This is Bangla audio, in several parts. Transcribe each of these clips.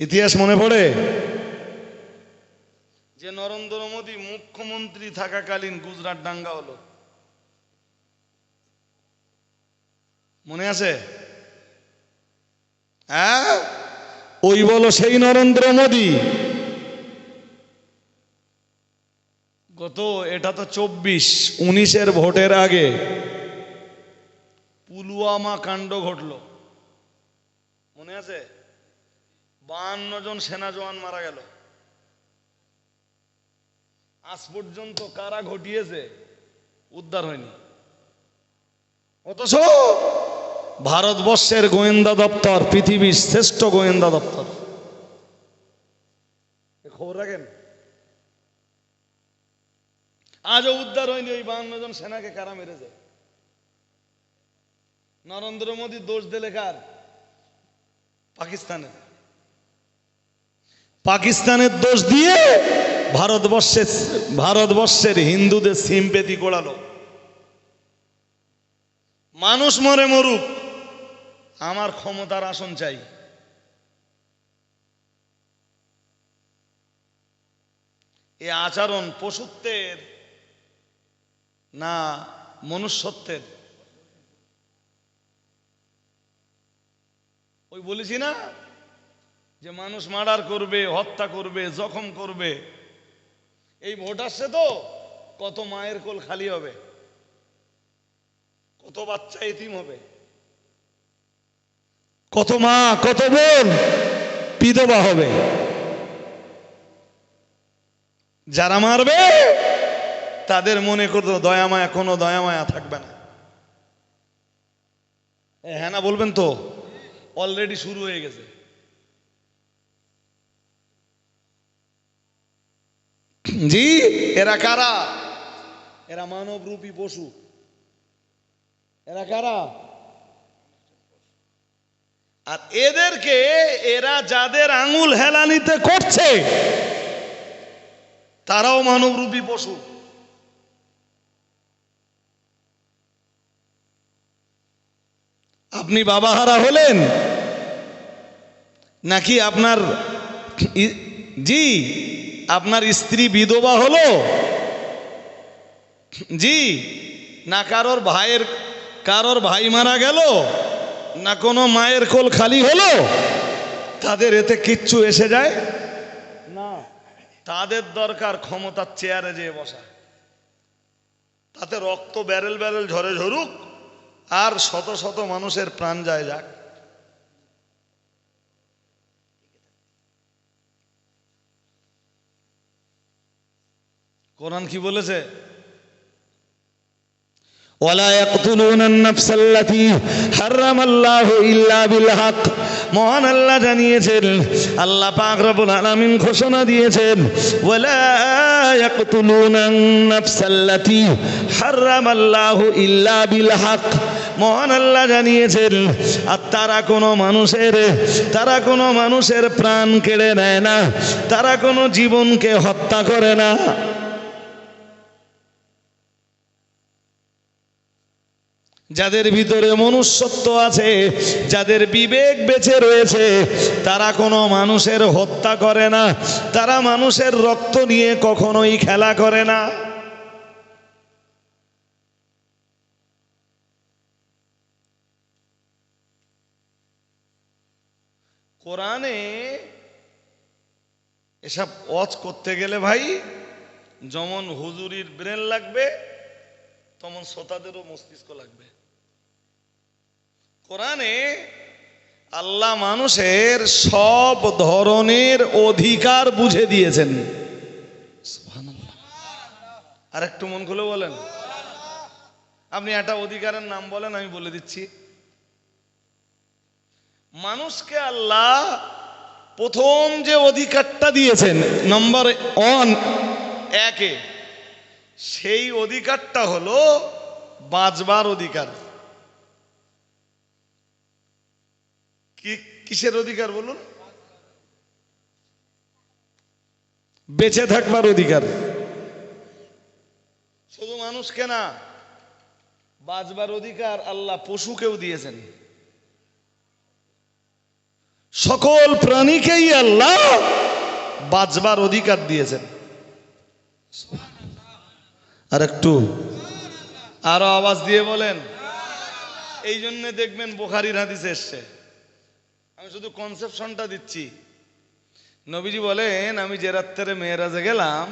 ইতিহাস মনে পড়ে যে নরেন্দ্র মোদী মুখ্যমন্ত্রী থাকাকালীন গুজরাট দাঙ্গা হলো, মনে আছে? হ্যাঁ, ওই বলো সেই নরেন্দ্র মোদী। গত এটা তো 24-19-এর ভোটের আগে পুলওয়ামা কাণ্ড ঘটলো, মনে আছে? 52 জন সেনা জওয়ান মারা গেল। আজ পর্যন্ত কারা ঘটিয়েছে উদ্ধার হয়নি, অথচ ভারতবর্ষের গোয়েন্দা দপ্তর পৃথিবীর শ্রেষ্ঠ গোয়েন্দা দপ্তর, খবর রাখেন, আজও উদ্ধার হয়নি ওই 52 জন সেনাকে কারা মেরেছে। নরেন্দ্র মোদী দোষ দিলে কার? পাকিস্তানের দোষ দিয়ে ভারতবর্ষের হিন্দুদের সিম্পেথি কোড়ালো। মানুষ মরে মরুক, আমার ক্ষমতার আসন চাই। এ আচরণ পশুত্বের না মনুষ্যত্বের? ওই বলেছি না যে মানুষ মার্ডার করবে, হত্যা করবে, জখম করবে। এই ভোট আসছে তো কত মায়ের কোল খালি হবে, কত বাচ্চা এতিম হবে, কত মা কত বোন বিধবা হবে। যারা মারবে তাদের মনে করতো দয়া মায়া, কোনো দয়া মায়া থাকবে না। হ্যাঁ না বলবেন তো? অলরেডি শুরু হয়ে গেছে। জি, এরা কারা? এরা মানবরূপী পশু। এরা কারা? আর এদেরকে এরা যাদের আঙুল হেলানিতে করছে তারাও মানবরূপী পশু। আপনি বাবাহারা হলেন নাকি আপনার জি আপনার স্ত্রী বিধবা হলো, জি না কারোর ভাই মারা গেল, না কোনো মায়ের কোল খালি হলো, তাদের এতে কিচ্ছু এসে যায় না। তাদের দরকার ক্ষমতার চেয়ারে যেয়ে বসা, তাতে রক্ত ব্যারেল ব্যারেল ঝরে ঝরুক আর শত শত মানুষের প্রাণ যায় যাক। কোরআন কি বলেছে? ওয়ালা ইয়াকতুলুনান নাফসাল্লাতী হারামাল্লাহু ইল্লা বিল হক। মহান আল্লাহ জানিয়েছেন, আল্লাহ পাক রব্বুল আলামিন ঘোষণা দিয়েছেন, ওয়ালা ইয়াকতুলুনান নাফসাল্লাতী হারামাল্লাহু ইল্লা বিল হক। মহান আল্লাহ জানিয়েছেন, আর তারা কোনো মানুষের প্রাণ কেড়ে নেয় না, তারা কোনো জীবনকে হত্যা করে না। যাদের ভিতরে মনুষ্যত্ব আছে, যাদের বিবেক বেঁচে রয়েছে, তারা কোনো মানুষের হত্যা করে না, তারা মানুষের রক্ত নিয়ে কখনোই খেলা করে না। কোরআনে এসব ওয়াজ করতে গেলে ভাই যেমন হুজুরির ব্রেন লাগবে, তেমন শ্রোতাদেরও মস্তিষ্ক লাগবে। কোরআনে আল্লাহ মানুষের সব ধরনের অধিকার বুঝে দিয়েছেন। সুবহানাল্লাহ। আর একটু মন খুলে বলেন, আপনি একটা অধিকারের নাম বলেন, আমি বলে দিচ্ছি। মানুষকে আল্লাহ প্রথম যে অধিকারটা দিয়েছেন নম্বর 1 সেই অধিকারটা হলো বাঁচবার অধিকার। কিসের অধিকার বলুন? বেঁচে থাকবার অধিকার। শুধু মানুষকে না, বাঁচবার অধিকার আল্লাহ পশুকেও দিয়েছেন। সকল প্রাণীকেই আল্লাহ বাঁচবার অধিকার দিয়েছেন। আর একটু আরো আওয়াজ দিয়ে বলেন। এই জন্য দেখবেন বুখারীর হাদিসে এসছে, আমি শুধু কনসেপশনটা দিচ্ছি। নবীজি বলেন, আমি যে রাত্রে মেরাজে গেলাম,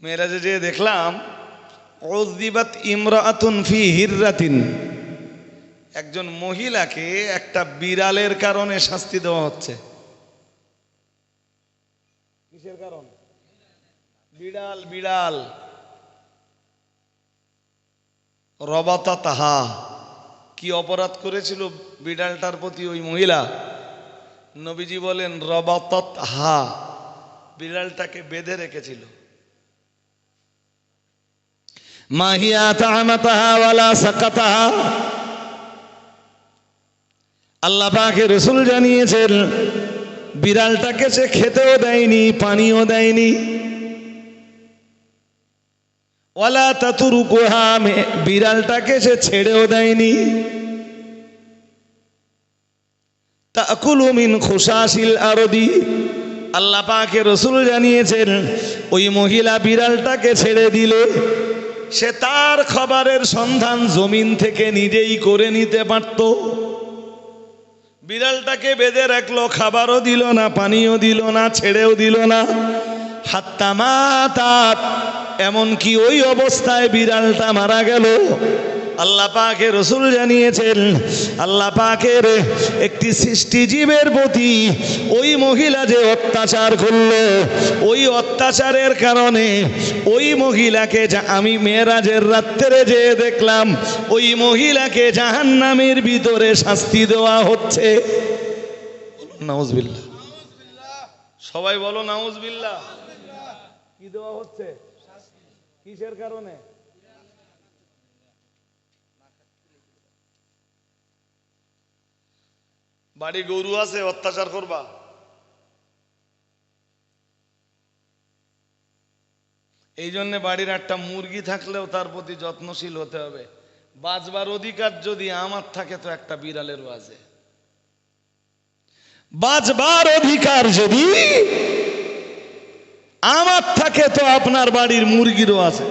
মেরাজে যেয়ে দেখলাম উযিবাত ইমরাআতুন ফি হিররাতিন, একজন মহিলাকে একটা বিড়ালের কারণে শাস্তি দেওয়া হচ্ছে। কিসের কারণ? বিড়াল। বিড়াল রবাতাতাহা, কি অপরাধ করেছিল বিড়ালটার প্রতি ওই মহিলা? নবীজি বলেন রবাতাতহা, বিড়ালটাকে বেঁধে রেখেছিল। মাহিয়া তামাতাহা ওয়ালা সাকাতাহা, আল্লাহ পাকের রাসূল জানিয়েছেন বিড়ালটাকে সে খেতেও দেয়নি, পানিও দেয়নি। ওয়ালা তাতরুকুহা, বিড়ালটাকে সে ছেড়েও দেয়নি। তাকুলু মিন খুশাশিল আরদি, আল্লাহ পাকের রাসূল জানিয়েছেন ওই মহিলা বিড়ালটাকে ছেড়ে দিলে সে তার খাবারের সন্ধান জমিন থেকে নিজেই করে নিতে পারত। বিড়ালটাকে বেঁধে রাখলো, খাবারও দিল না, পানিও দিল না, ছেড়েও দিল না। হাত্তা মাতাত, এমনকি ওই অবস্থায় বিড়ালটা মারা গেল। আল্লাহ পাকের রাসূল জানিয়েছেন আল্লাহ পাকের একটি সৃষ্টি জীবের প্রতি ওই মহিলা যে অত্যাচার করলো, ওই অত্যাচারের কারণে ওই মহিলাকে, আমি মেরাজের রাত্রে যে দেখলাম ওই মহিলাকে জাহান্নামের ভিতরে শাস্তি দেওয়া হচ্ছে। নাউজুবিল্লাহ, সবাই বলো নাউজুবিল্লাহ। কি দেওয়া হচ্ছে? কিসের কারণে? বাড়ি গরু আছে, অত্যাচার করবা? এই জন্য বাড়ির একটা মুরগি থাকলেও তার প্রতি যত্নশীল হতে হবে। বাঁচবার অধিকার যদি আমার থাকে তো একটা বিড়ালেরও আছে। বাঁচবার অধিকার যদি আমার থাকে তো আপনার বাড়ির মুরগিরও আছে।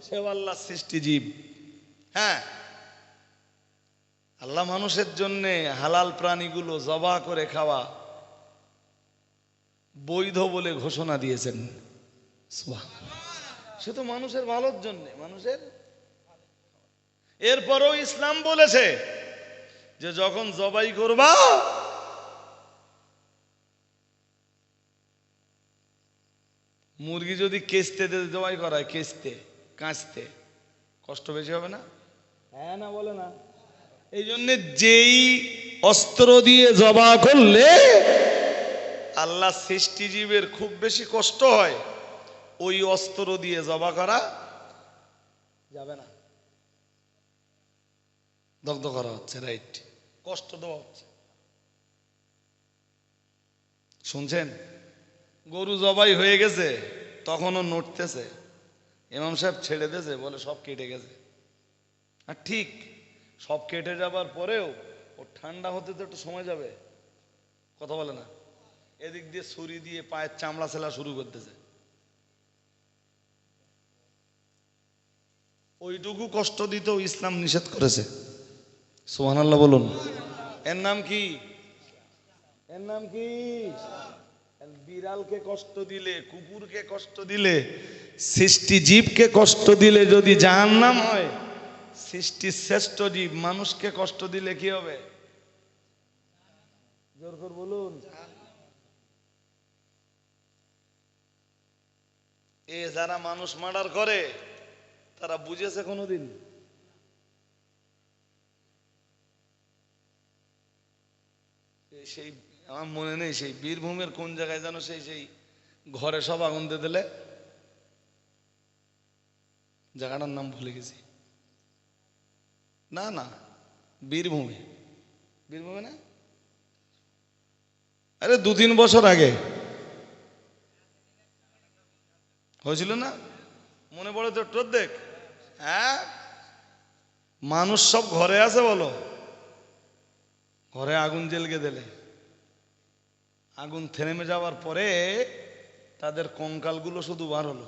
সে আল্লাহর সৃষ্টি জীব। হ্যাঁ, আল্লাহ মানুষের জন্য হালাল প্রাণীগুলো জবাহ করে খাওয়া বৈধ বলে ঘোষণা দিয়েছেন। সে তো মানুষের ভালোর জন্য, মানুষের। এরপরও ইসলাম বলেছে যে যখন জবাই করবা মুরগি যদি কেস্তে জবাই করায়, কেস্তে কাঁচতে কষ্ট বেশি হবে না? হ্যাঁ না বলে না? এই জন্য যেই অস্ত্র দিয়ে জবাই করলে আল্লাহ সৃষ্টিজীবের খুব বেশি কষ্ট হয়, ওই অস্ত্র দিয়ে জবাই করা যাবে না। দগ্ধ করা হচ্ছে, রাইট, কষ্ট দেওয়া হচ্ছে। শুনছেন? গরু জবাই হয়ে গেছে, তখনও নড়তেছে, ইমাম সাহেব ছেড়ে দিয়েছে, বলে সব কেটে গেছে। আর ঠিক সব কেটে যাবার পরেও ও ঠান্ডা হতে তো একটু সময় যাবে, কথা বলে না। এদিক দিয়ে ছুরি দিয়ে পায়ের চামড়া ছেলা শুরু করতেছে। ওইটুকু কষ্ট দিতেও ইসলাম নিষেধ করেছে। সুবহানাল্লাহ বলুন। এর নাম কি? এর নাম কি? বিড়ালকে কষ্ট দিলে, কুকুরকে কষ্ট দিলে, সৃষ্টি জীবকে কষ্ট দিলে যদি জাহান্নাম হয়, সৃষ্টির শ্রেষ্ঠ জীব মানুষকে কষ্ট দিলে কি হবে? জোর করে বলুন। এ যারা মানুষ মার্ডার করে তারা বুঝেছে কোনোদিন? সেই আমার মনে নেই, সেই বীরভূমের কোন জায়গায় যেন সেই ঘরে সব আগুন দিয়ে দিলে, জায়গাটার নাম ভুলে গেছি। না না, বীরভূমে, বীরভূমে না, আরে 2-3 বছর আগে হয়েছিল না? মনে পড়ে তো? তোর দেখ, হ্যাঁ, মানুষ সব ঘরে আছে বলো, ঘরে আগুন জ্বেলকে দিলে, আগুন থেমে যাওয়ার পরে তাদের কঙ্কালগুলো শুধু বার হলো,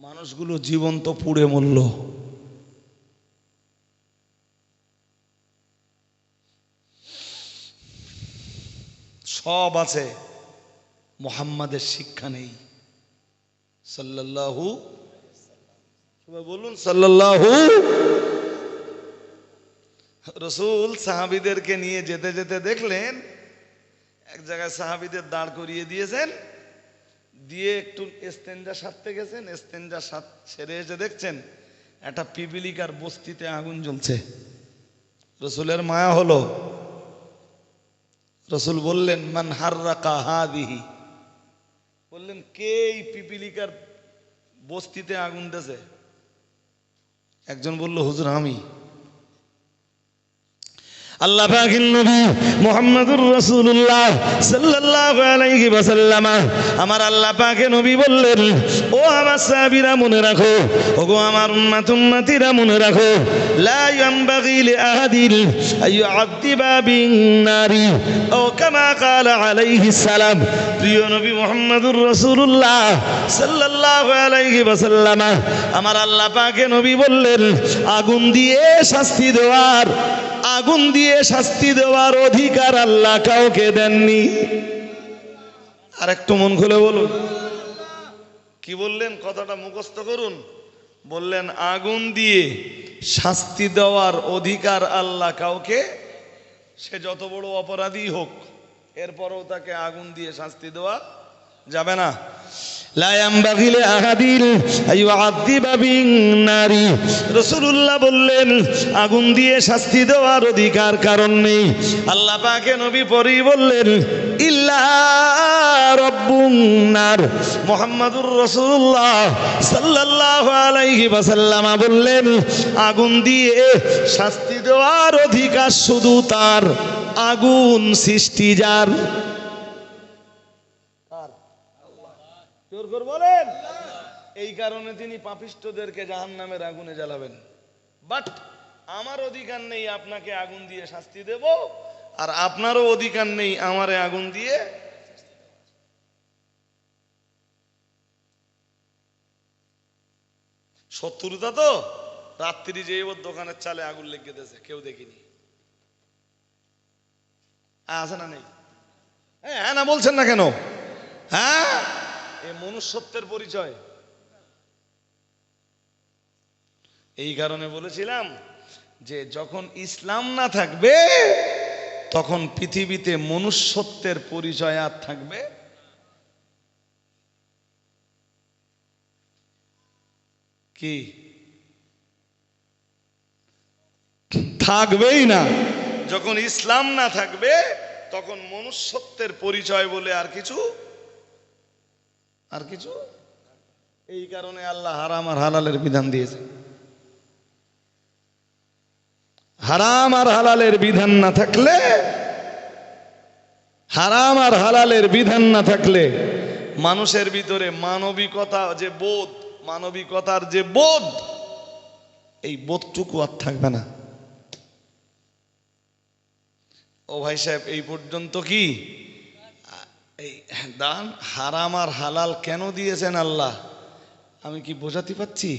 মানুষগুলো জীবন্ত পুড়ে মরল। সব আছে, মুহাম্মাদের শিক্ষা নেই সাল্লাল্লাহু, সবাই বলুন সাল্লাল্লাহু। রাসূল সাহাবীদেরকে নিয়ে যেতে যেতে দেখলেন এক জায়গায় সাহাবীদের দাঁড় করিয়ে দিয়েছেন, দিয়ে একটু ইস্তেঞ্জা সারতে গেছেন, ইস্তেঞ্জা সেরে এসে দেখছেন একটা পিপিলিকার বস্তিতে আগুন জ্বলছে। রাসূলের মায়া হলো, রাসূল বললেন মান হাররাকা হাদিহি, বললেন কে এই পিপিলিকার বস্তিতে আগুন দিয়েছে? একজন বলল হুজুর আমি। আল্লাহ পাকের নবী মুহাম্মদুর রাসূলুল্লাহ সাল্লাল্লাহু আলাইহি ওয়াসাল্লাম, আমার আল্লাহ পাকের নবী বললেন ও আমার সাহাবীরা মনে রাখো, ওগো আমার উম্মতিরা মনে রাখো, লা ইয়ানবাগি লিআহাদিন আইয়ুআযযিবা বিন-নারি ও কামা ক্বালা আলাইহিস সালাম। প্রিয় নবী মুহাম্মদুর রাসূলুল্লাহ সাল্লাল্লাহু আলাইহি ওয়াসাল্লাম, আমার আল্লাহ পাকের নবী বললেন আগুন দিয়ে শাস্তি দেওয়ার, আগুন দিয়ে শাস্তি দেওয়ার অধিকার আল্লাহ কাউকে দেননি। আর একটু মন খুলে বলুন, কি বললেন? কথাটা মুখস্থ করুন। বললেন আগুন দিয়ে শাস্তি দেওয়ার অধিকার আল্লাহ কাউকে, সে যত বড় অপরাধী হোক, এরপরও তাকে আগুন দিয়ে শাস্তি দেওয়া যাবে না। লা ইয়ানবাগি লিআহাদিন আইয়ুআযযিবা বিন-নারি, রাসূলুল্লাহ বললেন আগুন দিয়ে শাস্তি দেওয়ার অধিকার কারণ নেই। আল্লাহ পাকে নবী পরেই বললেন ইল্লা রাব্বুন নার, মুহাম্মাদুর রাসূলুল্লাহ সাল্লাল্লাহু আলাইহি ওয়াসাল্লাম বললেন আগুন দিয়ে শাস্তি দেওয়ার অধিকার শুধু তার, আগুন সৃষ্টি যার। বলেন এই কারণে তিনি পাপিষ্ঠদেরকে জাহান্নামের আগুনে জ্বালাবেন। বাট আমার অধিকার নেই আপনাকে আগুন দিয়ে শাস্তি দেব, আর আপনারও অধিকার নেই আমারে আগুন দিয়ে। শত্রুতা তো রাত্রি যে ওর দোকানের চালে আগুন লেগে দিয়েছে, কেউ দেখিনি। আছে না নেই? হ্যাঁ না বলছেন না কেন? হ্যাঁ, এ মনুষ্যত্বের পরিচয়। এই কারণে বলেছিলাম যে যখন ইসলাম না থাকবে তখন পৃথিবীতে মনুষ্যত্বের পরিচয় আর থাকবে কি? থাকবেই না। যখন ইসলাম না থাকবে তখন মনুষ্যত্বের পরিচয় বলে আর কিছু। এই কারণে আল্লাহ হারাম আর হালালের বিধান দিয়েছে। হারাম আর হালালের বিধান না থাকলে, হারাম আর হালালের বিধান না থাকলে মানুষের ভিতরে মানবিকতা যে বোধ, মানবিকতার যে বোধ, এই বোধটুকু আর থাকবে না। ও ভাই সাহেব, এই পর্যন্ত কি এই দান হারাম আর হালাল কেন দিয়েছেন আল্লাহ, আমি কি বোঝাতে পারছি?